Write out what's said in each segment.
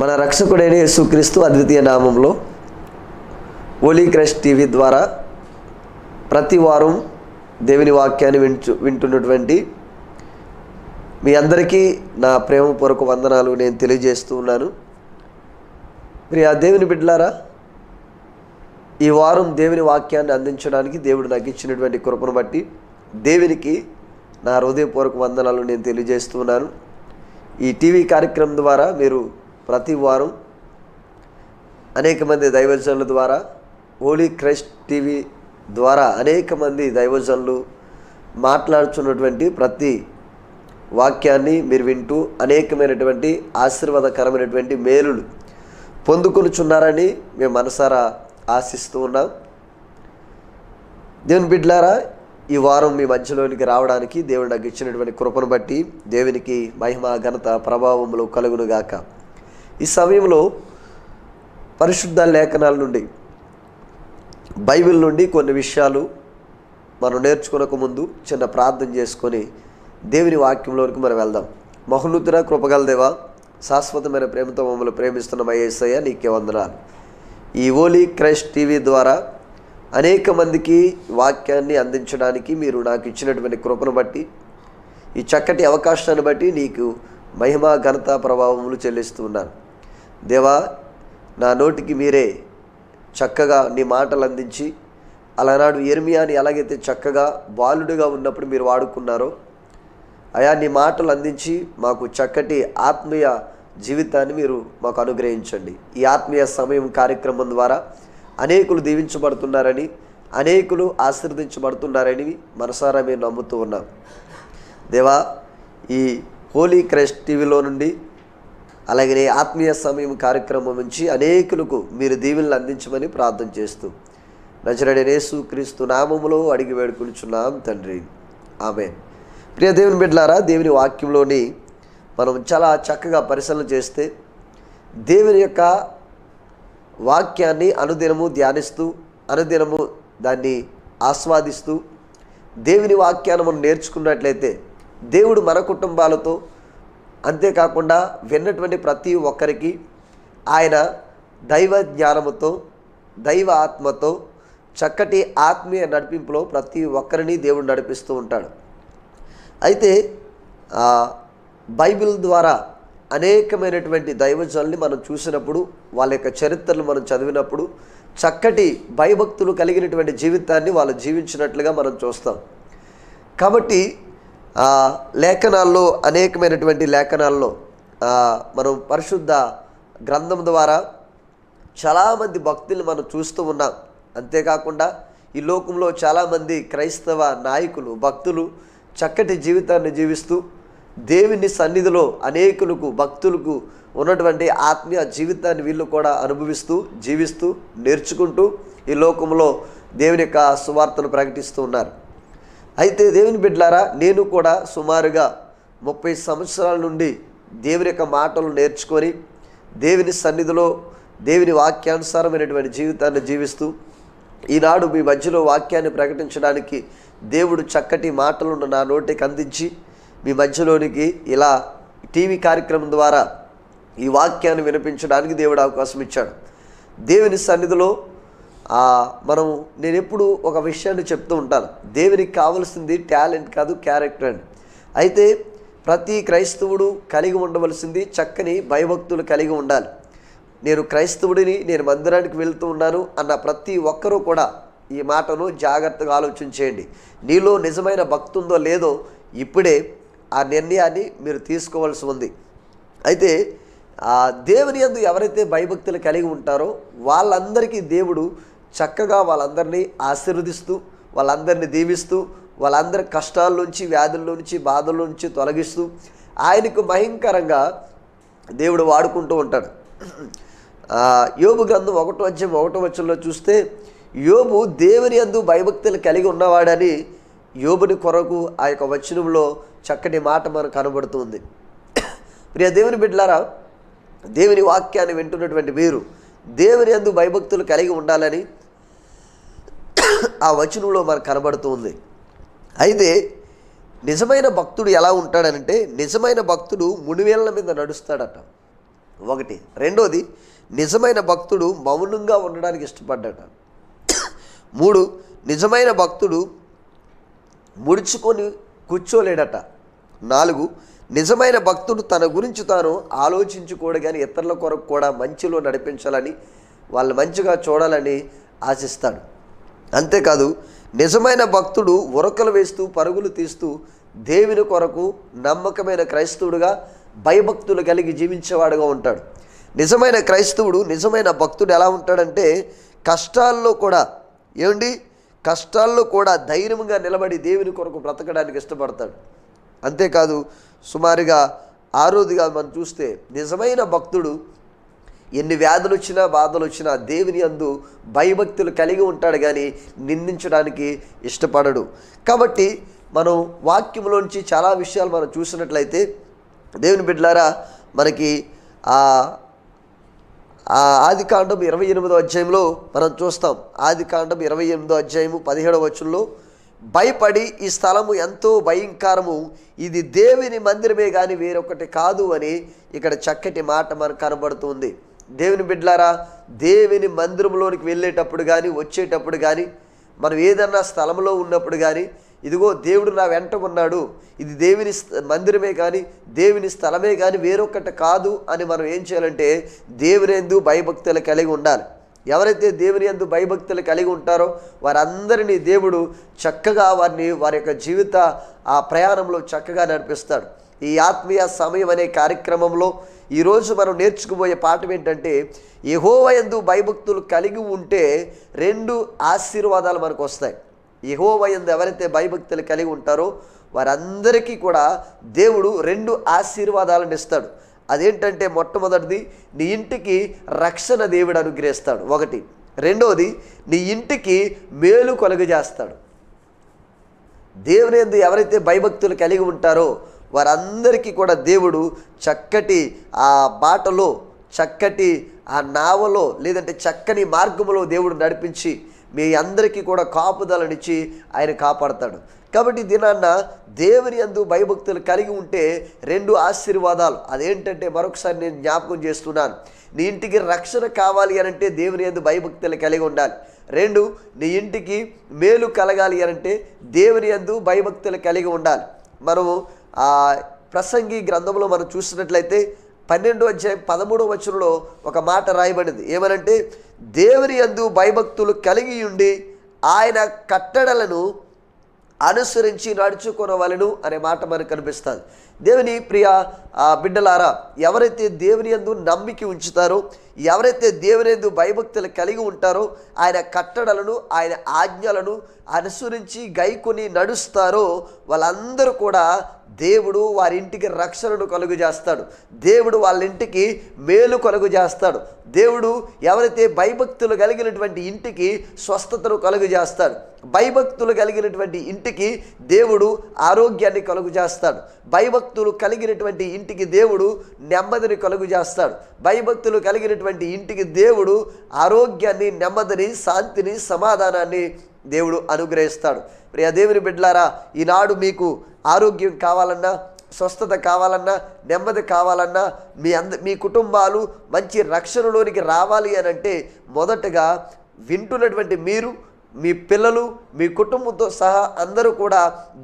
మన రక్షకుడైన యేసుక్రీస్తు అద్వితీయ నామంలో హోలీ క్రైస్ట్ టీవీ ద్వారా ప్రతి వారం దేవుని వాక్యాన్ని వింటున్నటువంటి మీ అందరికీ నా ప్రేమపూర్వక వందనాలు నేను తెలియజేస్తూ ఉన్నాను. ప్రియ దేవుని బిడ్డలారా, ఈ వారం దేవుని వాక్యాన్ని అందించడానికి దేవుడు నాకు ఇచ్చినటువంటి కృపను బట్టి దేవునికి నా హృదయపూర్వక వందనాలు నేను తెలియజేస్తున్నాను. ఈ టీవీ కార్యక్రమం ద్వారా మీరు ప్రతి వారం అనేక మంది దైవజనుల ద్వారా, హోలీ క్రైస్ట్ టీవీ ద్వారా అనేక మంది దైవజనులు మాట్లాడుతున్నటువంటి ప్రతి వాక్యాన్ని మీరు వింటూ అనేకమైనటువంటి ఆశీర్వాదకరమైనటువంటి మేలులు పొందుకొనుచున్నారని మేము మనసారా ఆశిస్తూ ఉన్నాం. దేవుని బిడ్డలారా, ఈ వారం మీ మధ్యలోనికి రావడానికి దేవుడు నాకు ఇచ్చినటువంటి కృపను బట్టి దేవునికి మహిమ ఘనత ప్రభావములు కలుగునుగాక. ఈ సమయంలో పరిశుద్ధ లేఖనాల నుండి, బైబిల్ నుండి కొన్ని విషయాలు మనం నేర్చుకునక ముందు చిన్న ప్రార్థన చేసుకొని దేవుని వాక్యంలోనికి మనం వెళ్దాం. మహోన్నతుడ కృపగల దేవా, శాశ్వతమైన ప్రేమతో మమ్మల్ని ప్రేమిస్తున్న మా యేసయ్య నీకే వందనాలు. ఈ హోలీ క్రైస్ట్ టీవీ ద్వారా అనేక మందికి వాక్యాన్ని అందించడానికి మీరు నాకు ఇచ్చినటువంటి కృపను బట్టి, ఈ చక్కటి అవకాశాన్ని బట్టి నీకు మహిమ ఘనత ప్రభావములు చెల్లిస్తూ ఉన్నాను. దేవా, నా నోటికి మీరే చక్కగా నీ మాటలు అందించి, అలనాడు యిర్మీయాని ఎలాగైతే చక్కగా బాలుడిగా ఉన్నప్పుడు మీరు వాడుకున్నారో, అయా నీ మాటలు అందించి మాకు చక్కటి ఆత్మీయ జీవితాన్ని మీరు మాకు అనుగ్రహించండి. ఈ ఆత్మీయ సమయం కార్యక్రమం ద్వారా అనేకులు దీవించబడుతున్నారని, అనేకులు ఆశీర్వదించబడుతున్నారని మనసారా మేము నమ్ముతూ ఉన్నాం. దేవా, ఈ హోలీ క్రైస్ట్ టీవీలో నుండి, అలాగే ఆత్మీయ సమయం కార్యక్రమం నుంచి అనేకులకు మీరు దీవెనలు అందించమని ప్రార్థన చేస్తూ నజరేయుడైన యేసుక్రీస్తు నామములో అడిగి వేడుకొనుచున్నాం తండ్రి, ఆమేన్. ప్రియ దేవుని బిడ్డలారా, దేవుని వాక్యంలోని మనం చాలా చక్కగా పరిశీలన చేస్తే దేవుని యొక్క వాక్యాన్ని అనుదినము ధ్యానిస్తూ, అనుదినము దాన్ని ఆస్వాదిస్తూ దేవుని వాక్యాన్ని మనం నేర్చుకున్నట్లయితే దేవుడు మన కుటుంబాలతో, అంతేకాకుండా విన్నటువంటి ప్రతి ఒక్కరికి ఆయన దైవ జ్ఞానముతో, దైవ ఆత్మతో చక్కటి ఆత్మీయ నడిపింపులో ప్రతి ఒక్కరిని దేవుడు నడిపిస్తూ ఉంటాడు. అయితే బైబిల్ ద్వారా అనేకమైనటువంటి దైవజనుల్ని మనం చూసినప్పుడు, వాళ్ళ యొక్క చరిత్రలు మనం చదివినప్పుడు చక్కటి భయభక్తులు కలిగినటువంటి జీవితాన్ని వాళ్ళు జీవించినట్లుగా మనం చూస్తాం. కాబట్టి లేఖనాల్లో, అనేకమైనటువంటి లేఖనాల్లో మనం పరిశుద్ధ గ్రంథం ద్వారా చాలామంది భక్తులు మనం చూస్తూ ఉన్నాం. అంతేకాకుండా ఈ లోకంలో చాలామంది క్రైస్తవ నాయకులు, భక్తులు చక్కటి జీవితాన్ని జీవిస్తూ దేవుని సన్నిధిలో అనేకులకు, భక్తులకు ఉన్నటువంటి ఆత్మీయ జీవితాన్ని వీళ్ళు కూడా అనుభవిస్తూ, జీవిస్తూ, నేర్చుకుంటూ ఈ లోకంలో దేవుని యొక్క సువార్తను ప్రకటిస్తూ ఉన్నారు. అయితే దేవుని బిడ్డలారా, నేను కూడా సుమారుగా 30 సంవత్సరాల నుండి దేవుని యొక్క మాటలు నేర్చుకొని దేవుని సన్నిధిలో దేవుని వాక్యానుసారమైనటువంటి జీవితాన్ని జీవిస్తూ ఈనాడు మీ మధ్యలో వాక్యాన్ని ప్రకటించడానికి దేవుడు చక్కటి మాటలను నా నోటికి అందించి మీ మధ్యలోనికి ఇలా టీవీ కార్యక్రమం ద్వారా ఈ వాక్యాన్ని వినిపించడానికి దేవుడు అవకాశం ఇచ్చాడు. దేవుని సన్నిధిలో నేను ఎప్పుడు ఒక విషయాన్ని చెప్తూ ఉంటాను, దేవునికి కావలసింది టాలెంట్ కాదు, క్యారెక్టర్ అని. అయితే ప్రతి క్రైస్తవుడు కలిగి ఉండవలసింది చక్కని భయభక్తులు కలిగి ఉండాలి. నేను క్రైస్తవుడిని, నేను మందిరానికి వెళ్తూ ఉన్నాను అన్న ప్రతి ఒక్కరూ కూడా ఈ మాటను జాగ్రత్తగా ఆలోచన చేయండి. నీలో నిజమైన భక్తి ఉందో లేదో ఇప్పుడే ఆ నిర్ణయాన్ని మీరు తీసుకోవాల్సి ఉంది. అయితే దేవుని యందు ఎవరైతే భయభక్తులు కలిగి ఉంటారో వాళ్ళందరికీ దేవుడు చక్కగా వాళ్ళందరినీ ఆశీర్వదిస్తూ, వాళ్ళందరినీ దీవిస్తూ, వాళ్ళందరి కష్టాల నుంచి, వ్యాధుల నుంచి, బాధల నుంచి తొలగిస్తూ ఆయనకు భయంకరంగా దేవుడు వాడుకుంటూ ఉంటాడు. యోబు గ్రంథం 1:1 చూస్తే, యోబు దేవుని యందు భయభక్తులు కలిగి ఉన్నవాడని యోబుని కొరకు ఆ యొక్క వచనంలో చక్కటి మాట మనకు కనబడుతుంది. ప్రియ దేవుని బిడ్డలారా, దేవుని వాక్యాన్ని వింటున్నటువంటి మీరు దేవుని యందు భయభక్తులు కలిగి ఉండాలని ఆ వచనంలో మనకు కనబడుతుంది. అయితే నిజమైన భక్తుడు ఎలా ఉంటాడనంటే, నిజమైన భక్తుడు మునివేళ్ల మీద నడుస్తాడట. ఒకటి. రెండోది, నిజమైన భక్తుడు మౌనంగా ఉండడానికి ఇష్టపడ్డాట. 3, నిజమైన భక్తుడు ముడుచుకొని కూర్చోలేడట. 4, నిజమైన భక్తుడు తన గురించి తాను ఆలోచించుకోడు కానీ ఇతరుల కొరకు కూడా మంచిలో నడిపించాలని, వాళ్ళు మంచిగా చూడాలని ఆశిస్తాడు. అంతేకాదు, నిజమైన భక్తుడు ఉరకలు వేస్తూ పరుగులు తీస్తూ దేవుని కొరకు నమ్మకమైన క్రైస్తవుడుగా భయభక్తులు కలిగి జీవించేవాడుగా ఉంటాడు. నిజమైన క్రైస్తవుడు, నిజమైన భక్తుడు ఎలా ఉంటాడంటే కష్టాల్లో కూడా ధైర్యంగా నిలబడి దేవుని కొరకు బ్రతకడానికి ఇష్టపడతాడు. అంతేకాదు, సుమారుగా 6వదిగా మనం చూస్తే నిజమైన భక్తుడు ఎన్ని వ్యాధులు వచ్చినా బాధలు వచ్చినా దేవుని యందు భయభక్తులు కలిగి ఉంటాడు కానీ నిందించడానికి ఇష్టపడడు. కాబట్టి మనం వాక్యంలోంచి చాలా విషయాలు మనం చూసినట్లయితే దేవుని బిడ్డలారా, మనకి ఆదికాండం 28వ అధ్యాయంలో మనం చూస్తాం. ఆదికాండం 28వ అధ్యాయము 17వ వచనంలో, భయపడి ఈ స్థలము ఎంతో భయంకరము, ఇది దేవుని మందిరమే కానీ వేరొకటి కాదు అని ఇక్కడ చక్కటి మాట మనకు కనబడుతుంది. దేవుని బిడ్డలారా, దేవుని మందిరంలోనికి వెళ్ళేటప్పుడు కానీ వచ్చేటప్పుడు కానీ మనం ఏదన్నా స్థలంలో ఉన్నప్పుడు కానీ ఇదిగో దేవుడు నా వెంట ఉన్నాడు, ఇది దేవుని మందిరమే కానీ దేవుని స్థలమే కానీ వేరొకటి కాదు అని మనం ఏం చేయాలంటే దేవుని యందు భయభక్తులు కలిగి ఉండాలి. ఎవరైతే దేవుని యందు భయభక్తులు కలిగి ఉంటారో వారందరినీ దేవుడు చక్కగా వారి యొక్క జీవిత ప్రయాణంలో చక్కగా నడిపిస్తాడు. ఈ ఆత్మీయ సమయం అనే కార్యక్రమంలో ఈరోజు మనం నేర్చుకుపోయే పాఠం ఏంటంటే, యెహోవా యందు భయభక్తులు కలిగి ఉంటే 2 ఆశీర్వాదాలు మనకు వస్తాయి. యెహోవా యందు ఎవరైతే భయభక్తులు కలిగి ఉంటారో వారందరికీ కూడా దేవుడు 2 ఆశీర్వాదాలను ఇస్తాడు. అదేంటంటే, మొట్టమొదటిది, నీ ఇంటికి రక్షణ దేవుడు అనుగ్రహిస్తాడు. 1. రెండోది, నీ ఇంటికి మేలు కలుగజేస్తాడు. దేవుని యందు ఎవరైతే భయభక్తులు కలిగి ఉంటారో వారందరికీ కూడా దేవుడు చక్కటి బాటలో, చక్కటి నావలో, లేదంటే చక్కని మార్గంలో దేవుడు నడిపించి మీ అందరికీ కూడా కాపుదలనిచ్చి ఆయన కాపాడతాడు. కాబట్టి దినాన్న దేవుని యందు భయభక్తులు కలిగి ఉంటే 2 ఆశీర్వాదాలు. అదేంటంటే మరొకసారి నేను జ్ఞాపకం చేస్తున్నాను. నీ ఇంటికి రక్షణ కావాలి అనంటే దేవుని యందు భయభక్తులు కలిగి ఉండాలి. 2, నీ ఇంటికి మేలు కలగాలి అనంటే దేవుని యందు భయభక్తులు కలిగి ఉండాలి. మనము ప్రసంగి గ్రంథంలో మనం చూసినట్లయితే 12వ అధ్యాయం 13వ వచనంలో ఒక మాట రాయబడింది. ఏమనంటే, దేవుని యందు భయభక్తులు కలిగి ఉండి ఆయన కట్టడలను అనుసరించి నడుచుకొనవలెను అనే మాట మనకు కనిపిస్తుంది. దేవుని ప్రియ బిడ్డలారా, ఎవరైతే దేవుని యందు నమ్మిక ఉంచుతారో, ఎవరైతే దేవుని యందు భయభక్తులు కలిగి ఉంటారో, ఆయన కట్టడలను ఆయన ఆజ్ఞలను అనుసరించి గైకొని నడుస్తారో వాళ్ళందరూ కూడా దేవుడు వారి ఇంటికి రక్షణను కలుగు చేస్తాడు. దేవుడు వాళ్ళ ఇంటికి మేలు కలుగు చేస్తాడు. దేవుడు ఎవరైతే భయభక్తులు కలిగినటువంటి ఇంటికి స్వస్థతను కలుగు చేస్తాడు. భయభక్తులు కలిగినటువంటి ఇంటికి దేవుడు ఆరోగ్యాన్ని కలుగు చేస్తాడు. భయభక్తులు కలిగినటువంటి ఇంటికి దేవుడు నెమ్మదిని కలుగు చేస్తాడు. భయభక్తులు కలిగినటువంటి ఇంటికి దేవుడు ఆరోగ్యాన్ని, నెమ్మదిని, శాంతిని, సమాధానాన్ని దేవుడు అనుగ్రహిస్తాడు. ప్రియ దేవుని బిడ్డలారా, ఈనాడు మీకు ఆరోగ్యం కావాలన్నా, స్వస్థత కావాలన్నా, నెమ్మది కావాలన్నా, మీ కుటుంబాలు మంచి రక్షణలోనికి రావాలి అని అంటే మొదటగా వింటున్నటువంటి మీరు, మీ పిల్లలు, మీ కుటుంబంతో సహా అందరూ కూడా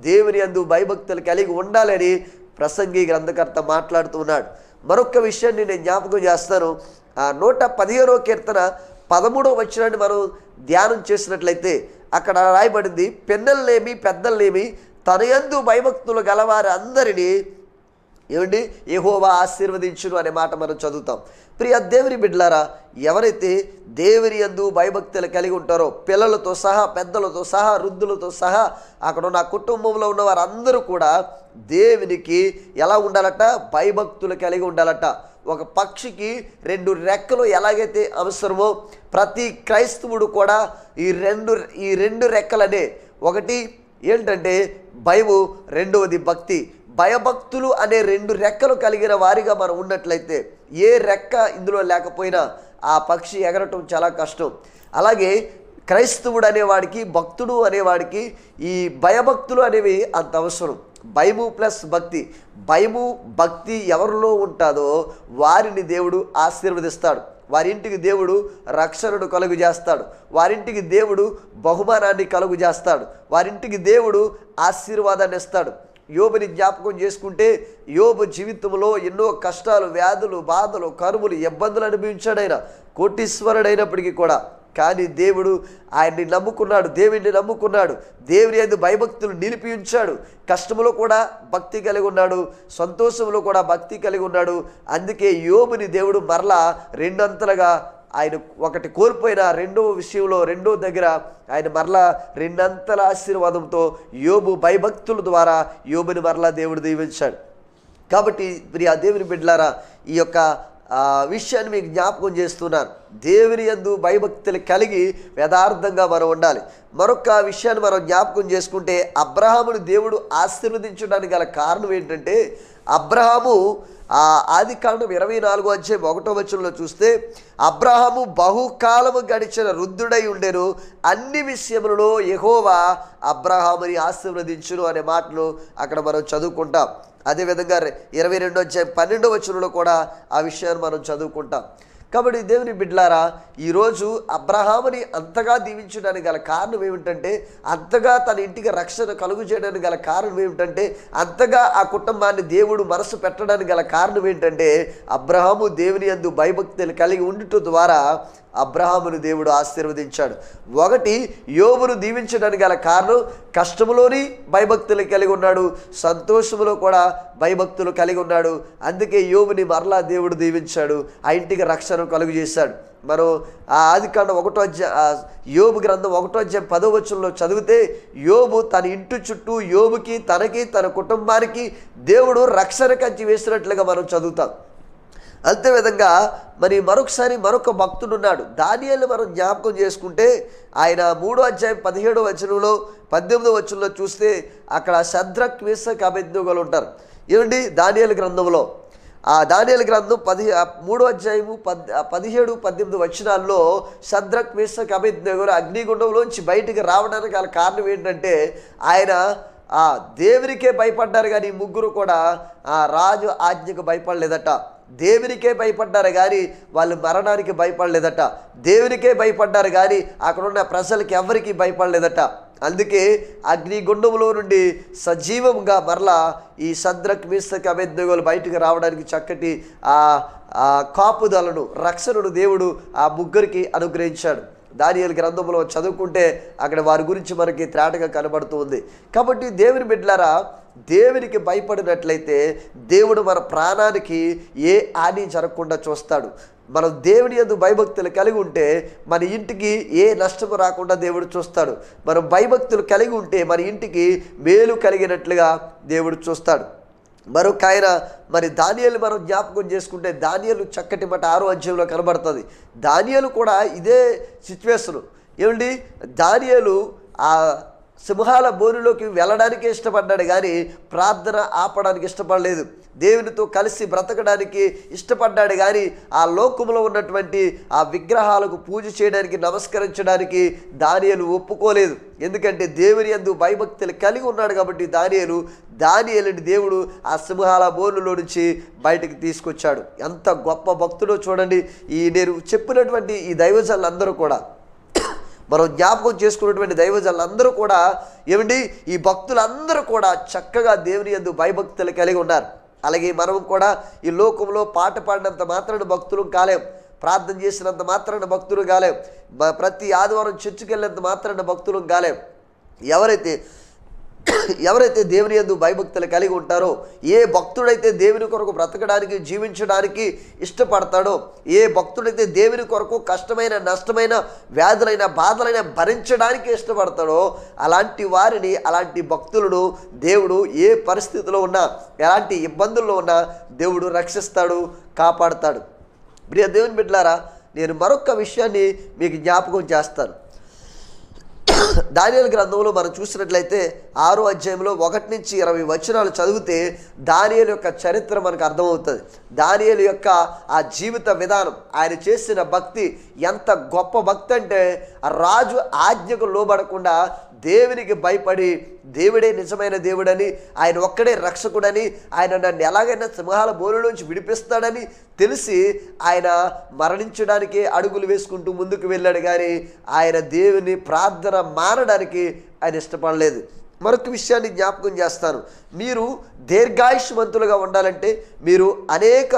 దేవుని యందు భయభక్తులు కలిగి ఉండాలని ప్రసంగి గ్రంథకర్త మాట్లాడుతున్నాడు. మరొక విషయాన్ని నేను జ్ఞాపకం చేస్తాను. 115వ కీర్తన 13వ వచనాన్ని మనం ధ్యానం చేసినట్లయితే అక్కడ రాయబడింది, పిన్నల్నేమి పెద్దల్నేమి తన యందు భయభక్తులు గలవారు అందరినీ యెహోవా ఆశీర్వదించును అనే మాట మనం చదువుతాం. ప్రియ దేవుని బిడ్డలారా, ఎవరైతే దేవుని యందు భయభక్తులు కలిగి ఉంటారో, పిల్లలతో సహా, పెద్దలతో సహా, వృద్ధులతో సహా అక్కడ ఉన్న కుటుంబంలో ఉన్న వారందరూ కూడా దేవునికి ఎలా ఉండాలట? భయభక్తులు కలిగి ఉండాలట. ఒక పక్షికి 2 రెక్కలు ఎలాగైతే అవసరమో ప్రతి క్రైస్తవుడు కూడా ఈ రెండు రెక్కలనే, ఒకటి ఏంటంటే భయము, రెండవది భక్తి. భయభక్తులు అనే 2 రెక్కలు కలిగిన వారిగా మనం ఉన్నట్లయితే ఏ రెక్క ఇందులో లేకపోయినా ఆ పక్షి ఎగరటం చాలా కష్టం. అలాగే క్రైస్తవుడు అనేవాడికి, భక్తుడు అనేవాడికి ఈ భయభక్తులు అనేవి అంత అవసరం. భయము ప్లస్ భక్తి. భయము భక్తి ఎవరిలో ఉంటుందో వారిని దేవుడు ఆశీర్వదిస్తాడు. వారింటికి దేవుడు రక్షణను కలుగు చేస్తాడు. వారింటికి దేవుడు బహుమానాన్ని కలుగు చేస్తాడు. వారింటికి దేవుడు ఆశీర్వాదాన్ని ఇస్తాడు. యోబుని జ్ఞాపకం చేసుకుంటే యోబు జీవితంలో ఎన్నో కష్టాలు, వ్యాధులు, బాధలు, కరువులు, ఇబ్బందులు అనుభవించాడు. ఆయన కోటీశ్వరుడైనప్పటికీ కూడా, కానీ దేవుడు ఆయన్ని నమ్ముకున్నాడు, దేవుడిని నమ్ముకున్నాడు, దేవుని యందు భయభక్తులు నిలిపి ఉంచాడు. కష్టంలో కూడా భక్తి కలిగి ఉన్నాడు, సంతోషంలో కూడా భక్తి కలిగి ఉన్నాడు. అందుకే యోబుని దేవుడు మరలా రెండంతలుగా, ఆయన ఒకటి కోల్పోయిన రెండో విషయంలో, రెండో దగ్గర ఆయన మరలా రెండంతల ఆశీర్వాదంతో యోబు భయభక్తుల ద్వారా యోబుని మరలా దేవుడు దీవించాడు. కాబట్టి ప్రియ దేవుని బిడ్డలారా, ఈ యొక్క విషయాన్ని మీకు జ్ఞాపకం చేస్తున్నాను. దేవుని యందు భయభక్తులు కలిగి యథార్థంగా మనం ఉండాలి. మరొక విషయాన్ని మనం జ్ఞాపకం చేసుకుంటే, అబ్రహామును దేవుడు ఆశీర్వదించడానికి గల కారణం ఏంటంటే, అబ్రహాము ఆదికాండం 24వ అధ్యాయం 1వ వచనంలో చూస్తే, అబ్రహాము బహుకాలము గడిచిన వృద్ధుడై ఉండెను, అన్ని విషయములలో యెహోవా అబ్రహాముని ఆశీర్వదించును అనే మాటలు అక్కడ మనం చదువుకుంటాం. అదేవిధంగా 22వ అధ్యాయం 12వ వచనంలో కూడా ఆ విషయాన్ని మనం చదువుకుంటాం. కాబట్టి దేవుని బిడ్డలారా, ఈరోజు అబ్రహాముని అంతగా దీవించడానికి గల కారణం ఏమిటంటే, అంతగా తన ఇంటికి రక్షణ కలుగు చేయడానికి గల కారణం ఏమిటంటే, అంతగా ఆ కుటుంబాన్ని దేవుడు మనసు పెట్టడానికి గల కారణం ఏంటంటే, అబ్రహాము దేవుని యందు భయభక్తులు కలిగి ఉండటం ద్వారా అబ్రహామును దేవుడు ఆశీర్వదించాడు. ఒకటి, యోబును దీవించడానికి గల కారణం కష్టములోని భయభక్తులు కలిగి ఉన్నాడు, సంతోషములో కూడా భయభక్తులు కలిగి ఉన్నాడు. అందుకే యోబుని మరలా దేవుడు దీవించాడు, ఆ ఇంటికి రక్షణ కలుగు చేశాడు. మనం ఆ ఆదికాండం 1వ అధ్యాయం, యోబు గ్రంథం 1వ అధ్యాయం 10వ వచనంలో చదివితే, యోబు తన ఇంటి చుట్టూ యోబుకి, తనకి, తన కుటుంబానికి దేవుడు రక్షణ కంచి వేసినట్లుగా మనం చదువుతాం. అంతేవిధంగా మరి మరొకసారి మరొక భక్తుడు ఉన్నాడు, దానియేలు. మనం జ్ఞాపకం చేసుకుంటే ఆయన 3వ అధ్యాయం 17వ వచనంలో 18వ వచనంలో చూస్తే అక్కడ షద్రక్, మేషక్, అబేద్నెగోలు ఉంటారు. ఏమండి, దానియేలు గ్రంథంలో, ఆ దానియేలు గ్రంథం 3వ అధ్యాయము 17, 18 వచనాల్లో షద్రక్, మేషక్, అబేద్నెగోలు అగ్నిగుండంలోంచి బయటికి రావడానికి గల కారణం ఏంటంటే, ఆయన దేవునికే భయపడ్డారు, కానీ ముగ్గురు కూడా రాజు ఆజ్ఞకు భయపడలేదట. దేవునికే భయపడ్డారు కానీ వాళ్ళు మరణానికి భయపడలేదట. దేవునికే భయపడ్డారు కానీ అక్కడున్న ప్రజలకి ఎవరికి భయపడలేదట. అందుకే అగ్నిగుండంలో నుండి సజీవంగా మరలా ఈ షద్రక్, మేషక్, అబేద్నెగోలు బయటకు రావడానికి చక్కటి కాపుదలను, రక్షణను దేవుడు ఆ ముగ్గురికి అనుగ్రహించాడు. దానియేలు గ్రంథంలో చదువుకుంటే అక్కడ వారి గురించి మనకి తేటగా కనబడుతూ ఉంది. కాబట్టి దేవుని బిడ్డలారా, దేవునికి భయపడినట్లయితే దేవుడు మన ప్రాణానికి ఏ హాని జరగకుండా చూస్తాడు. మనం దేవుని యందు భయభక్తులు కలిగి ఉంటే మన ఇంటికి ఏ నష్టము రాకుండా దేవుడు చూస్తాడు. మనం భయభక్తులు కలిగి ఉంటే మన ఇంటికి మేలు కలిగినట్లుగా దేవుడు చూస్తాడు. మరొక ఆయన మరి దానియేలు మనం జ్ఞాపకం చేసుకుంటే, దానియేలు చక్కటి మాట 6వ అధ్యాయంలో కనబడుతుంది. దానియేలు కూడా ఇదే సిచ్యువేషను. ఏమండి, దానియేలు ఆ సింహాల బోనులోకి వెళ్ళడానికి ఇష్టపడ్డాడు కానీ ప్రార్థన ఆపడానికి ఇష్టపడలేదు. దేవునితో కలిసి బ్రతకడానికి ఇష్టపడ్డాడు కానీ ఆ లోకంలో ఉన్నటువంటి ఆ విగ్రహాలకు పూజ చేయడానికి, నమస్కరించడానికి దానియేలు ఒప్పుకోలేదు. ఎందుకంటే దేవుని యందు భయభక్తులు కలిగి ఉన్నాడు కాబట్టి దానియేలుని దేవుడు ఆ సింహాల బోనులో నుంచి బయటికి తీసుకొచ్చాడు. ఎంత గొప్ప భక్తుడో చూడండి. నేను చెప్పినటువంటి ఈ దైవజనులందరూ కూడా, మనం జ్ఞాపకం చేసుకున్నటువంటి దైవజనులందరూ కూడా, ఏమండి, ఈ భక్తులందరూ కూడా చక్కగా దేవుని యందు భయభక్తులు కలిగి ఉన్నారు. అలాగే మనం కూడా ఈ లోకంలో పాట పాడినంత మాత్రాన భక్తులు కాలేం, ప్రార్థన చేసినంత మాత్రాన భక్తులు కాలేం, ప్రతి ఆదివారం చర్చికి వెళ్ళినంత మాత్రాన భక్తులు కాలేం. ఎవరైతే దేవుని యందు భయభక్తులు కలిగి ఉంటారో, ఏ భక్తుడైతే దేవుని కొరకు బ్రతకడానికి, జీవించడానికి ఇష్టపడతాడో, ఏ భక్తుడైతే దేవుని కొరకు కష్టమైన, నష్టమైన, వ్యాధులైన, బాధలైన భరించడానికి ఇష్టపడతాడో, అలాంటి వారిని, అలాంటి భక్తులను దేవుడు ఏ పరిస్థితిలో ఉన్నా, ఎలాంటి ఇబ్బందుల్లో ఉన్నా దేవుడు రక్షిస్తాడు, కాపాడుతాడు. ప్రియ దేవుని బిడ్డలారా, నేను మరొక విషయాన్ని మీకు జ్ఞాపకం చేస్తాను. దానియేలు గ్రంథంలో మనం చూసినట్లయితే 6వ అధ్యాయంలో 1 నుంచి 20 వచనాలు చదివితే దానియేలు యొక్క చరిత్ర మనకు అర్థమవుతుంది. దానియేలు యొక్క ఆ జీవిత విధానం, ఆయన చేసిన భక్తి ఎంత గొప్ప భక్తి అంటే, రాజు ఆజ్ఞకు లోబడకుండా దేవునికి భయపడి దేవుడే నిజమైన దేవుడని, ఆయన ఒక్కడే రక్షకుడని, ఆయన నన్ను ఎలాగైనా సింహాల బోనులోంచి విడిపిస్తాడని తెలిసి ఆయన మరణించడానికే అడుగులు వేసుకుంటూ ముందుకు వెళ్ళాడు. కానీ ఆయన దేవుని ప్రార్థన మానడానికి ఆయన ఇష్టపడలేదు. మరొక విషయాన్ని జ్ఞాపకం చేస్తాను. మీరు దీర్ఘాయుష్మంతులుగా ఉండాలంటే మీరు అనేక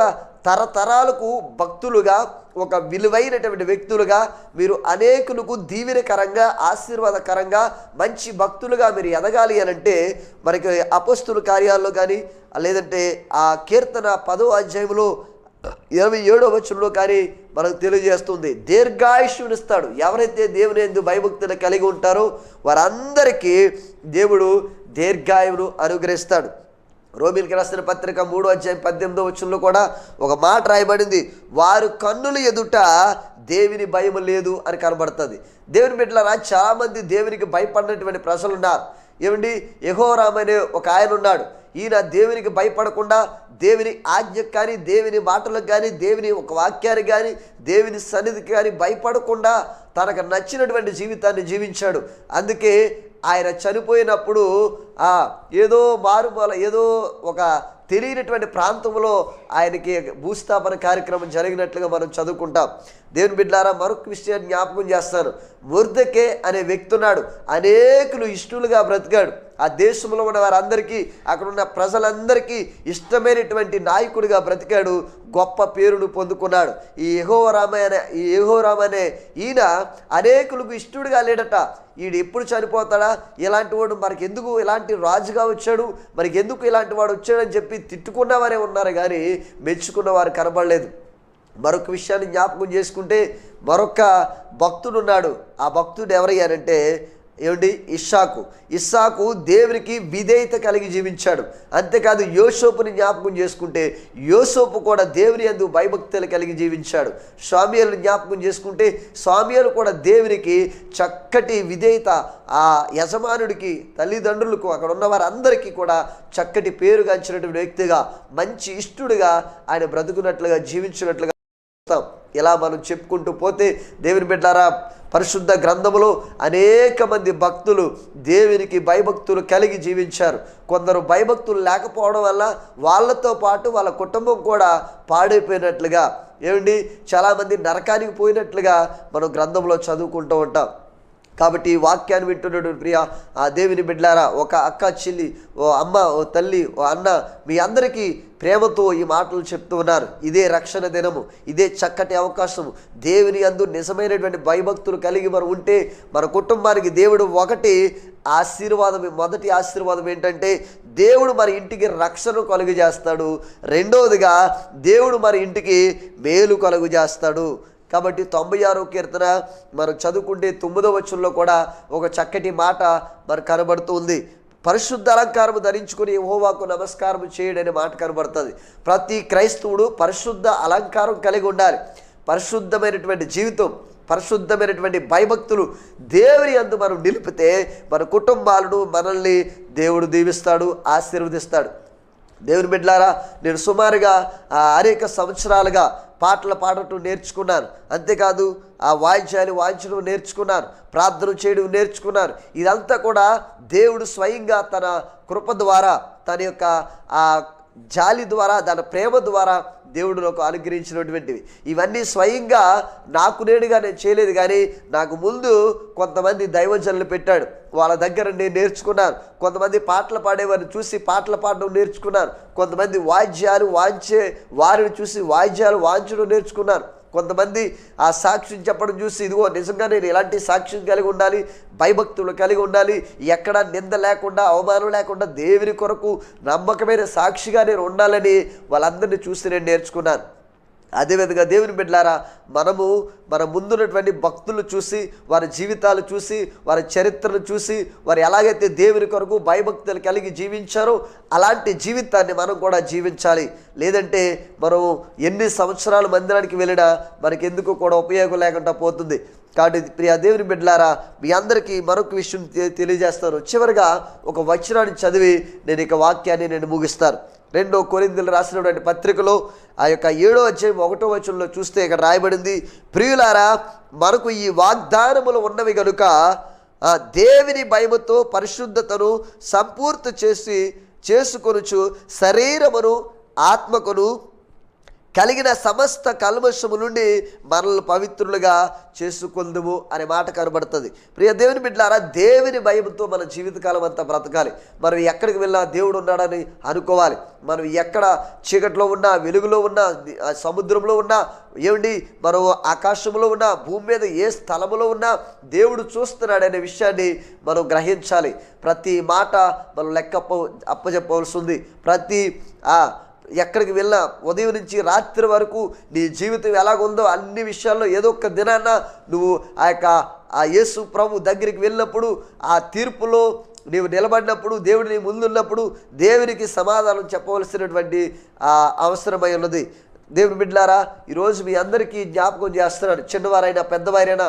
తరతరాలకు భక్తులుగా, ఒక విలువైనటువంటి వ్యక్తులుగా, మీరు అనేకులకు దీవెనకరంగా, ఆశీర్వాదకరంగా, మంచి భక్తులుగా మీరు ఎదగాలి అని అంటే మనకి అపోస్తుల కార్యాల్లో కానీ, లేదంటే ఆ కీర్తన 10వ అధ్యాయంలో 27వ వచనంలో కానీ మనకు తెలియజేస్తుంది, దీర్ఘాయుష్యునిస్తాడు. ఎవరైతే దేవుని యందు భయభక్తులు కలిగి ఉంటారో వారందరికీ దేవుడు దీర్ఘాయువును అనుగ్రహిస్తాడు. రోమీయులకు రాసిన పత్రిక 3వ అధ్యాయం 18వ వచనంలో కూడా ఒక మాట రాయబడింది, వారు కన్నుల ఎదుట దేవుని భయం లేదు అని కనబడుతుంది. దేవుని బిడ్డలారా, చాలామంది దేవునికి భయపడినటువంటి ప్రజలు ఉన్నారు. ఏమండి, యెహోరాము అనే ఒక ఆయన ఉన్నాడు. ఈయన దేవునికి భయపడకుండా, దేవుని ఆజ్ఞకు కానీ, దేవుని మాటలకు కానీ, దేవుని ఒక వాక్యానికి కానీ, దేవుని సన్నిధికి కానీ భయపడకుండా తనకు నచ్చినటువంటి జీవితాన్ని జీవించాడు. అందుకే ఆయన చనిపోయినప్పుడు ఏదో మారుమూల, ఏదో ఒక తెలియనటువంటి ప్రాంతంలో ఆయనకి భూస్థాపన కార్యక్రమం జరిగినట్లుగా మనం చదువుకుంటాం. దేవుని బిడ్డలారా, మరొక విషయాన్ని జ్ఞాపకం చేస్తాను. మొర్దెకే అనే వ్యక్తి ఉన్నాడు. అనేకులు ఇష్టలుగా బ్రతికాడు. ఆ దేశంలో ఉన్న వారందరికీ, అక్కడ ఉన్న ప్రజలందరికీ ఇష్టమైనటువంటి నాయకుడిగా బ్రతికాడు. గొప్ప పేరును పొందుకున్నాడు. ఈ యెహోరాము అనే ఈయన అనేకులకు ఇష్టడుగా లేడట. ఈడు ఎప్పుడు చనిపోతాడా, ఇలాంటి వాడు మనకెందుకు ఇలాంటి రాజుగా వచ్చాడు, మనకెందుకు ఇలాంటి వాడు వచ్చాడని చెప్పి తిట్టుకున్నవారే ఉన్నారు, కానీ మెచ్చుకున్నవారు కనబడలేదు. మరొక విషయాన్ని జ్ఞాపకం చేసుకుంటే మరొక భక్తుడున్నాడు. ఆ భక్తుడు ఎవరయ్యారంటే ఏమిటి, ఇస్సాకు దేవునికి విధేయత కలిగి జీవించాడు. అంతేకాదు యోసేపుని జ్ఞాపకం చేసుకుంటే యోసేపు కూడా దేవుని యందు భయభక్తులు కలిగి జీవించాడు. సామ్యూయేలుని జ్ఞాపకం చేసుకుంటే సామ్యూయేలు కూడా దేవునికి చక్కటి విధేయత, ఆ యజమానుడికి, తల్లిదండ్రులకు, అక్కడ ఉన్న వారందరికీ కూడా చక్కటి పేరుగాంచినటువంటి వ్యక్తిగా, మంచి ఇష్టడుగా ఆయన బ్రతుకున్నట్లుగా, జీవించినట్లుగా ఇలా మనం చెప్పుకుంటూ పోతే దేవుని బిడ్డలారా, పరిశుద్ధ గ్రంథములో అనేక మంది భక్తులు దేవునికి భయభక్తులు కలిగి జీవించారు. కొందరు భయభక్తులు లేకపోవడం వల్ల వాళ్ళతో పాటు వాళ్ళ కుటుంబం కూడా పాడైపోయినట్లుగా, ఏమండి, చాలామంది నరకానికి పోయినట్లుగా మనం గ్రంథంలో చదువుకుంటూ ఉంటాం. కాబట్టి ఈ వాక్యాన్ని వింటున్నటువంటి ప్రియ ఆ దేవుని బిడ్డలారా, ఒక అక్క, చెల్లి, ఓ అమ్మ, ఓ తల్లి, ఓ అన్న, మీ అందరికీ ప్రేమతో ఈ మాటలు చెప్తూ ఉన్నారు. ఇదే రక్షణ దినము, ఇదే చక్కటి అవకాశము. దేవుని యందు నిజమైనటువంటి భయభక్తులు కలిగి మనం ఉంటే మన కుటుంబానికి దేవుడు ఒకటి ఆశీర్వాదం, మొదటి ఆశీర్వాదం ఏంటంటే దేవుడు మన ఇంటికి రక్షణ కలుగు చేస్తాడు. రెండవదిగా దేవుడు మన ఇంటికి మేలు కలుగు చేస్తాడు. కాబట్టి 96వ కీర్తన మనం చదువుకుంటే 9వ వచనంలో కూడా ఒక చక్కటి మాట మనకు కనబడుతుంది. పరిశుద్ధ అలంకారము ధరించుకుని యెహోవాకు నమస్కారం చేయడనే మాట కనబడుతుంది. ప్రతి క్రైస్తవుడు పరిశుద్ధ అలంకారం కలిగి ఉండాలి. పరిశుద్ధమైనటువంటి జీవితం, పరిశుద్ధమైనటువంటి భయభక్తులు దేవుని యందు మనం నిలిపితే మన కుటుంబాలను, మనల్ని దేవుడు దీవిస్తాడు, ఆశీర్వదిస్తాడు. దేవుని బిడ్డలారా, నేను సుమారుగా అనేక సంవత్సరాలుగా పాటలు పాడటం నేర్చుకున్నాను. అంతేకాదు ఆ వాయిద్యాలు వాయించడం నేర్చుకున్నాను, ప్రార్థన చేయడం నేర్చుకున్నాను. ఇదంతా కూడా దేవుడు స్వయంగా తన కృప ద్వారా, తన యొక్క ఆ జాలి ద్వారా, తన ప్రేమ ద్వారా దేవుడు నాకు అనుగ్రహించినటువంటివి. ఇవన్నీ స్వయంగా నాకు నేనుగా నేను చేయలేదు, కానీ నాకు ముందు కొంతమంది దైవజనులు పెట్టాడు. వాళ్ళ దగ్గర నేను నేర్చుకున్నాను. కొంతమంది పాటలు పాడేవారిని చూసి పాటలు పాడడం నేర్చుకున్నాను. కొంతమంది వాయిద్యాలు వాయించే వారిని చూసి వాయిద్యాలు వాయించడం నేర్చుకున్నాను. కొంతమంది ఆ సాక్ష్యం చెప్పడం చూసి, ఇదిగో నిజంగా నేను ఇలాంటి సాక్ష్యం కలిగి ఉండాలి, భయభక్తులు కలిగి ఉండాలి, ఎక్కడ నింద లేకుండా, అవమానం లేకుండా దేవుని కొరకు నమ్మకమైన సాక్షిగా నేను ఉండాలని వాళ్ళందరినీ చూసి నేను నేర్చుకున్నాను. అదేవిధంగా దేవుని బిడ్డలారా, మనము మన ముందున్నటువంటి భక్తులు చూసి, వారి జీవితాలు చూసి, వారి చరిత్రను చూసి, వారు ఎలాగైతే దేవుని కొరకు భయభక్తులు కలిగి జీవించారో అలాంటి జీవితాన్ని మనం కూడా జీవించాలి. లేదంటే మనం ఎన్ని సంవత్సరాలు మందిరానికి వెళ్ళినా మనకి ఎందుకు కూడా ఉపయోగం లేకుండా పోతుంది. కాబట్టి ప్రియ దేవుని బిడ్డలారా, మీ అందరికీ మరొక విషయం తెలియజేస్తాను. చివరిగా ఒక వచనాన్ని చదివి నేను ఇక వాక్యాన్ని నేను ముగిస్తాను. 2 కొరింథీయులకు రాసినటువంటి పత్రికలో ఆ యొక్క 7వ అధ్యాయం 1వ వచనంలో చూస్తే ఇక్కడ రాయబడింది, ప్రియులారా, మనకు ఈ వాగ్దానములు ఉన్నవి గనుక దేవుని భయముతో పరిశుద్ధతను సంపూర్తి చేసుకొనుచు శరీరమును ఆత్మకును కలిగిన సమస్త కల్మషము నుండి మనల్ని పవిత్రులుగా చేసుకుందుము అనే మాట కనబడుతుంది. ప్రియ దేవుని బిడ్డలారా, దేవుని భయముతో మన జీవితకాలం అంతా బ్రతకాలి. మనం ఎక్కడికి వెళ్ళినా దేవుడు ఉన్నాడని అనుకోవాలి. మనం ఎక్కడ చీకట్లో ఉన్నా, వెలుగులో ఉన్నా, సముద్రంలో ఉన్నా, ఏమండి మనం ఆకాశంలో ఉన్నా, భూమి మీద ఏ స్థలంలో ఉన్నా దేవుడు చూస్తున్నాడనే విషయాన్ని మనం గ్రహించాలి. ప్రతి మాట మనం అప్పచెప్పవలసి ఉంది. ప్రతి ఎక్కడికి వెళ్ళినా ఉదయం నుంచి రాత్రి వరకు నీ జీవితం ఎలాగుందో అన్ని విషయాల్లో ఏదో ఒక దినాన్న నువ్వు ఆ యేసు ప్రభు దగ్గరికి వెళ్ళినప్పుడు, ఆ తీర్పులో నీవు నిలబడినప్పుడు, దేవుడు నీ ముందున్నప్పుడు దేవునికి సమాధానం చెప్పవలసినటువంటి అవసరమై ఉన్నది. దేవుని బిడ్డలారా, ఈరోజు మీ అందరికీ జ్ఞాపకం చేస్తున్నాడు. చిన్నవారైనా పెద్దవారైనా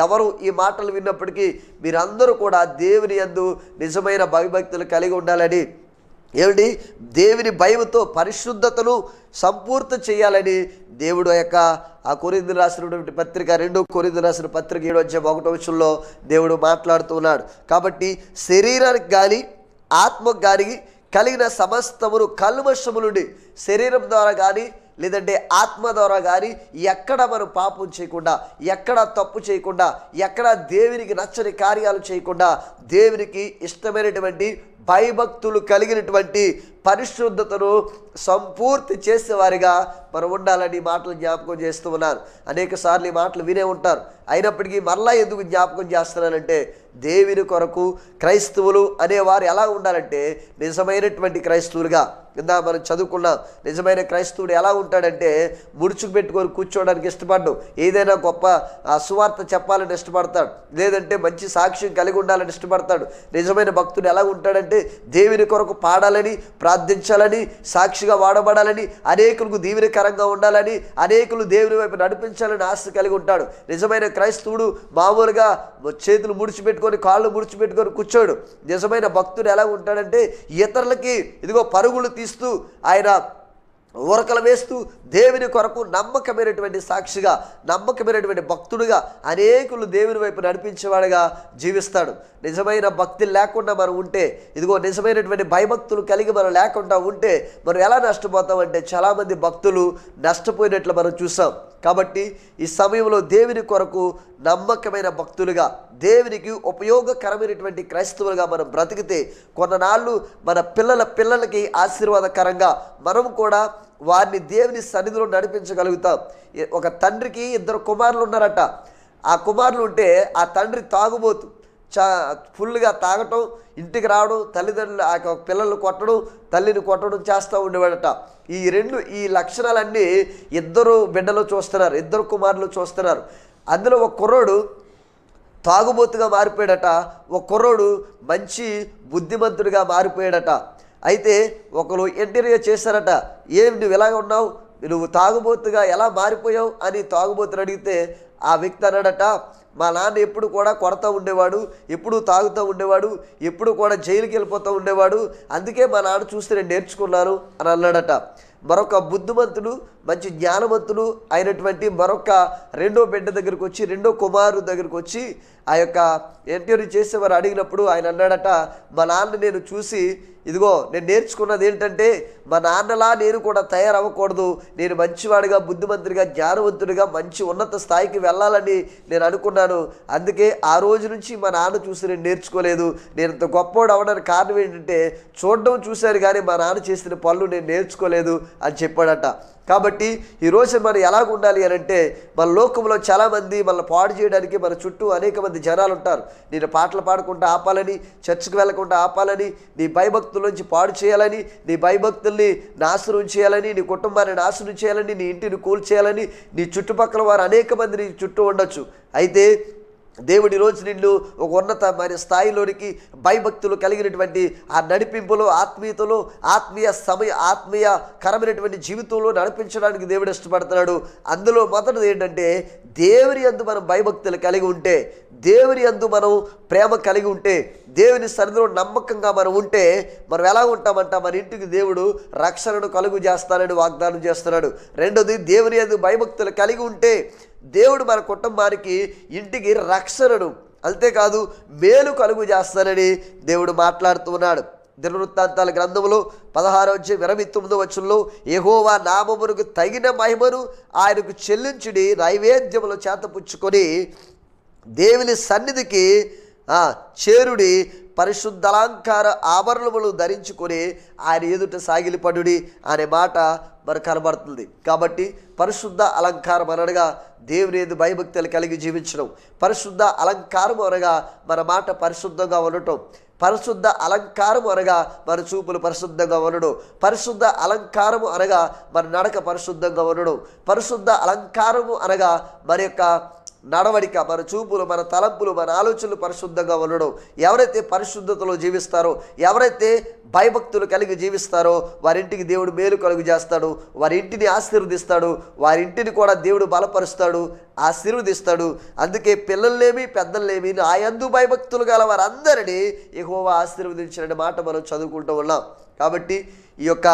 ఎవరు ఈ మాటలు విన్నప్పటికీ మీరందరూ కూడా దేవుని యందు నిజమైన భయభక్తులు కలిగి ఉండాలని, ఏమిటి దేవుని భయముతో పరిశుద్ధతను సంపూర్తి చేయాలని దేవుడు ఆ కొరింథీయులకు రాసినటువంటి పత్రిక 2 కొరింథీయులకు రాసిన పత్రిక 7:1 దేవుడు మాట్లాడుతున్నాడు. కాబట్టి శరీరానికి కానీ ఆత్మకు కానీ కలిగిన సమస్తమును కల్మషము నుండి, శరీరం ద్వారా కానీ లేదంటే ఆత్మ ద్వారా కానీ ఎక్కడ మనం పాపం చేయకుండా, ఎక్కడ తప్పు చేయకుండా, ఎక్కడ దేవునికి నచ్చని కార్యాలు చేయకుండా, దేవునికి ఇష్టమైనటువంటి భయభక్తులు కలిగినటువంటి పరిశుద్ధతను సంపూర్తి చేసేవారిగా మనం ఉండాలని మాటలు జ్ఞాపకం చేస్తూ ఉన్నాను. అనేక సార్లు ఈ మాటలు వినే ఉంటారు. అయినప్పటికీ మరలా ఎందుకు జ్ఞాపకం చేస్తున్నానంటే, దేవుని కొరకు క్రైస్తవులు అనేవారు ఎలా ఉండాలంటే నిజమైనటువంటి క్రైస్తవులుగా. కింద మనం చదువుకున్నాం, నిజమైన క్రైస్తవుడు ఎలా ఉంటాడంటే ముడుచుకు పెట్టుకొని కూర్చోవడానికి ఇష్టపడ్డు, ఏదైనా గొప్ప సువార్త చెప్పాలని ఇష్టపడతాడు, లేదంటే మంచి సాక్ష్యం కలిగి ఉండాలని ఇష్టపడతాడు. నిజమైన భక్తుడు ఎలా ఉంటాడంటే దేవుని కొరకు పాడాలని, ప్రార్థించాలని, సాక్షిగా వాడబడాలని, అనేకులకు దీవెనకరంగా ఉండాలని, అనేకులు దేవుని వైపు నడిపించాలని ఆశ కలిగి ఉంటాడు. నిజమైన క్రైస్తవుడు మామూలుగా చేతులు ముడిచిపెట్టుకొని, కాళ్ళు ముడిచిపెట్టుకొని కూర్చోడు. నిజమైన భక్తుడు ఎలా ఉంటాడంటే ఇతరులకి ఇదిగో పరుగులు తీస్తూ, ఆయన ఉరకలు వేస్తూ దేవుని కొరకు నమ్మకమైనటువంటి సాక్షిగా, నమ్మకమైనటువంటి భక్తుడిగా, అనేకులు దేవుని వైపు నడిపించేవాడుగా జీవిస్తాడు. నిజమైన భక్తి లేకుండా మనం ఉంటే, ఇదిగో నిజమైనటువంటి భయభక్తులు కలిగి మనం లేకుండా ఉంటే మనం ఎలా నష్టపోతామంటే చాలామంది భక్తులు నష్టపోయినట్లు మనం చూసాం. కాబట్టి ఈ సమయంలో దేవుని కొరకు నమ్మకమైన భక్తులుగా, దేవునికి ఉపయోగకరమైనటువంటి క్రైస్తవులుగా మనం బ్రతికితే కొన్నాళ్ళు మన పిల్లలకి ఆశీర్వాదకరంగా మనం కూడా వారిని దేవుని సన్నిధిలో నడిపించగలుగుతాం. ఒక తండ్రికి 2 కుమారులు ఉన్నారట. ఆ కుమారులు ఉంటే ఆ తండ్రి తాగుబోతు, ఫుల్గా తాగటం, ఇంటికి రావడం, తల్లిదండ్రులు ఆ పిల్లలు కొట్టడం, తల్లిని కొట్టడం చేస్తూ ఉండేవాడట. ఈ లక్షణాలన్నీ 2 బిడ్డలు చూస్తున్నారు, 2 కుమారులు చూస్తున్నారు. అందులో ఒక కుర్రోడు తాగుబోతుగా మారిపోయాడట, ఒక కుర్రోడు మంచి బుద్ధిమంతుడిగా మారిపోయాడట. అయితే ఒకరు ఇంటర్వ్యూ చేశారట, ఏం నువ్వు ఎలాగ ఉన్నావు, నువ్వు తాగుబోతుగా ఎలా మారిపోయావు అని తాగుబోతుని అడిగితే ఆ వ్యక్తి అన్నాడట, మా నాన్న ఎప్పుడు కూడా కొడతా ఉండేవాడు, ఎప్పుడు తాగుతూ ఉండేవాడు, ఎప్పుడు కూడా జైలుకి వెళ్ళిపోతూ ఉండేవాడు, అందుకే మా నాన్న చూస్తే నేను నేర్చుకున్నాను అని అన్నాడట. మరొక బుద్ధిమంతుడు, మంచి జ్ఞానవంతుడు అయినటువంటి మరొక 2వ బిడ్డ దగ్గరికి వచ్చి, 2వ కుమారు దగ్గరికి వచ్చి ఆ యొక్క ఇంటర్వ్యూ చేసేవారు అడిగినప్పుడు ఆయన అన్నాడట, మా నాన్న నేను చూసి ఇదిగో నేను నేర్చుకున్నది ఏంటంటే మా నాన్నలా నేను కూడా తయారవ్వకూడదు, నేను మంచివాడిగా, బుద్ధిమంతుడిగా, జ్ఞానవంతుడిగా మంచి ఉన్నత స్థాయికి వెళ్ళాలని నేను అనుకున్నాను. అందుకే ఆ రోజు నుంచి మా నాన్న చూసి నేను నేర్చుకోలేదు. నేను ఇంత గొప్పవాడు అవ్వడానికి కారణం ఏంటంటే చూడడం చూశాను కానీ మా నాన్న చేసిన పనులు నేను నేర్చుకోలేదు అని చెప్పాడట. కాబట్టి ఈరోజు మనం ఎలాగ ఉండాలి అని అంటే, మన లోకంలో చాలామంది మనల్ని పాడు చేయడానికి మన చుట్టూ అనేక మంది జనాలు ఉంటారు. నేను పాటలు పాడుకుంటూ ఆపాలని, చర్చికి వెళ్ళకుండా ఆపాలని, నీ భయభక్తుల్లోంచి పాడు చేయాలని, నీ భయభక్తుల్ని నాశనం చేయాలని, నీ కుటుంబాన్ని నాశనం చేయాలని, నీ ఇంటిని కూల్చేయాలని నీ చుట్టుపక్కల వారు అనేక మంది నీ చుట్టూ ఉండొచ్చు. అయితే దేవుడి రోజు నిన్ను ఒక ఉన్నతమైన స్థాయిలోనికి భయభక్తులు కలిగినటువంటి ఆ నడిపింపులో, ఆత్మీయతలో, ఆత్మీయకరమైనటువంటి జీవితంలో నడిపించడానికి దేవుడు ఇష్టపడుతున్నాడు. అందులో మొదటిది ఏంటంటే దేవుని యందు మనం భయభక్తులు కలిగి ఉంటే, దేవుని యందు మనం ప్రేమ కలిగి ఉంటే, దేవుని సన్నిధిలో నమ్మకంగా మనం ఉంటే మనం ఎలా ఉంటామంట, మన ఇంటికి దేవుడు రక్షణను కలుగు చేస్తానని వాగ్దానం చేస్తున్నాడు. రెండోది, దేవుని యందు భయభక్తులు కలిగి ఉంటే దేవుడు మన కుటుంబానికి, ఇంటికి రక్షణను, అంతేకాదు మేలు కలుగు చేస్తానని దేవుడు మాట్లాడుతూ ఉన్నాడు. దినవృత్తాంతాల గ్రంథములో 16:29 యెహోవా నామమునకు తగిన మహిమను ఆయనకు చెల్లించుడి, నైవేద్యములు చేతపుచ్చుకొని దేవుని సన్నిధికి చేరుడి, పరిశుద్ధ అలంకార ఆభరణములు ధరించుకొని ఆయన ఎదుట సాగిలిపడుడి అనే మాట మనకు కనబడుతుంది. కాబట్టి పరిశుద్ధ అలంకారం అనగా దేవుని యందు భయభక్తులు కలిగి జీవించడం. పరిశుద్ధ అలంకారం అనగా మన మాట పరిశుద్ధంగా ఉండటం. పరిశుద్ధ అలంకారము అనగా మన చూపులు పరిశుద్ధంగా ఉండడం. పరిశుద్ధ అలంకారము అనగా మన నడక పరిశుద్ధంగా ఉండడం. పరిశుద్ధ అలంకారము అనగా మన యొక్క నడవడిక, మన చూపులు, మన తలంపులు, మన ఆలోచనలు పరిశుద్ధంగా ఉండడం. ఎవరైతే పరిశుద్ధతలో జీవిస్తారో, ఎవరైతే భయభక్తులు కలిగి జీవిస్తారో వారింటికి దేవుడు మేలు కలుగు చేస్తాడు, వారి ఇంటిని ఆశీర్వదిస్తాడు, వారి ఇంటిని కూడా దేవుడు బలపరుస్తాడు, ఆశీర్వదిస్తాడు. అందుకే పిల్లల్నేమి పెద్దల్నేమి ఆ యందు భయభక్తులు గల వారందరినీ యెహోవా ఆశీర్వదించిన మాట మనం చదువుకుంటూ ఉన్నాం. కాబట్టి ఈ యొక్క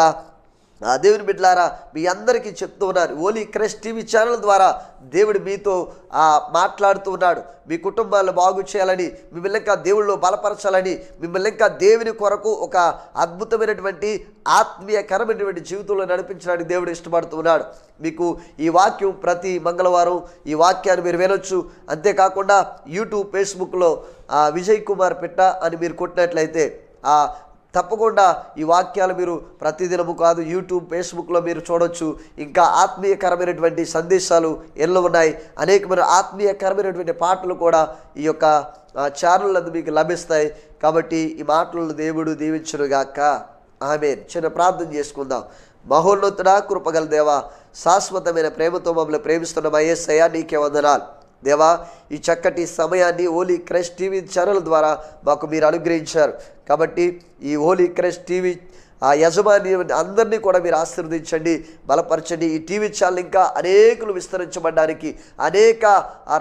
దేవుని బిడ్డలారా మీ అందరికీ చెప్తూ ఉన్నారు, హోలీ క్రైస్ట్ టీవీ ఛానల్ ద్వారా దేవుడు మీతో మాట్లాడుతూ ఉన్నాడు. మీ కుటుంబాలను బాగు చేయాలని, మిమ్మల్ని ఇంకా దేవుళ్ళు బలపరచాలని, మిమ్మల్ని ఇంకా దేవుని కొరకు ఒక అద్భుతమైనటువంటి ఆత్మీయకరమైనటువంటి జీవితంలో నడిపించడానికి దేవుడు ఇష్టపడుతూ ఉన్నాడు. మీకు ఈ వాక్యం ప్రతి మంగళవారం ఈ వాక్యాన్ని మీరు వినొచ్చు. అంతేకాకుండా యూట్యూబ్, ఫేస్బుక్లో విజయ్ కుమార్ పిట్ట అని మీరు కొట్టినట్లయితే తప్పకుండా ఈ వాక్యాలు మీరు ప్రతిదినము కాదు యూట్యూబ్, ఫేస్బుక్లో మీరు చూడొచ్చు. ఇంకా ఆత్మీయకరమైనటువంటి సందేశాలు ఎన్నో ఉన్నాయి. అనేకమైన ఆత్మీయకరమైనటువంటి పాటలు కూడా ఈ యొక్క ఛానల్ నందు మీకు లభిస్తాయి. కాబట్టి ఈ మాటలను దేవుడు దీవించునుగాక. ఆమేన్. చిన్న ప్రార్థన చేసుకుందాం. మహోన్నతుడా, కృపగల దేవా, శాశ్వతమైన ప్రేమతో మమ్మల్ని ప్రేమిస్తున్న మా యేసయ్యా నీకే వందనాలు. దేవా, ఈ చక్కటి సమయాన్ని హోలీ క్రైస్ట్ టీవీ ఛానల్ ద్వారా మాకు మీరు అనుగ్రహించారు. కాబట్టి ఈ హోలీ క్రైస్ట్ టీవీ యజమాని అందరినీ కూడా మీరు ఆశీర్వదించండి, బలపరచండి. ఈ టీవీ ఛానల్ ఇంకా అనేకులు విస్తరించబడడానికి, అనేక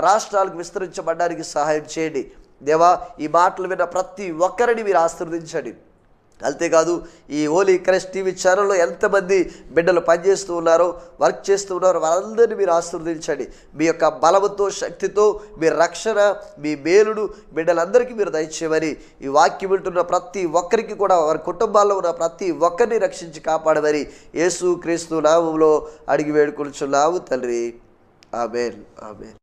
రాష్ట్రాలకు విస్తరించబడడానికి సహాయం చేయండి. దేవా, ఈ మాటలు విన్న ప్రతి ఒక్కరిని మీరు ఆశీర్వదించండి. అంతేకాదు ఈ హోలీ క్రైస్ట్ టీవీ ఛానల్లో ఎంతమంది బిడ్డలు పనిచేస్తూ ఉన్నారో, వర్క్ చేస్తూ ఉన్నారో వారందరినీ మీరు ఆశీర్వదించండి. మీ యొక్క బలముతో, శక్తితో మీ రక్షణ, మీ మేలును బిడ్డలందరికీ మీరు దయచేయమని, ఈ వాక్యం వింటున్న ప్రతి ఒక్కరికి కూడా వారి కుటుంబాల్లో ఉన్న ప్రతి ఒక్కరిని రక్షించి కాపాడమని యేసు క్రీస్తు నామములో అడిగి వేడుకొనుచున్నాము తండ్రి. ఆమేన్. ఆమేన్.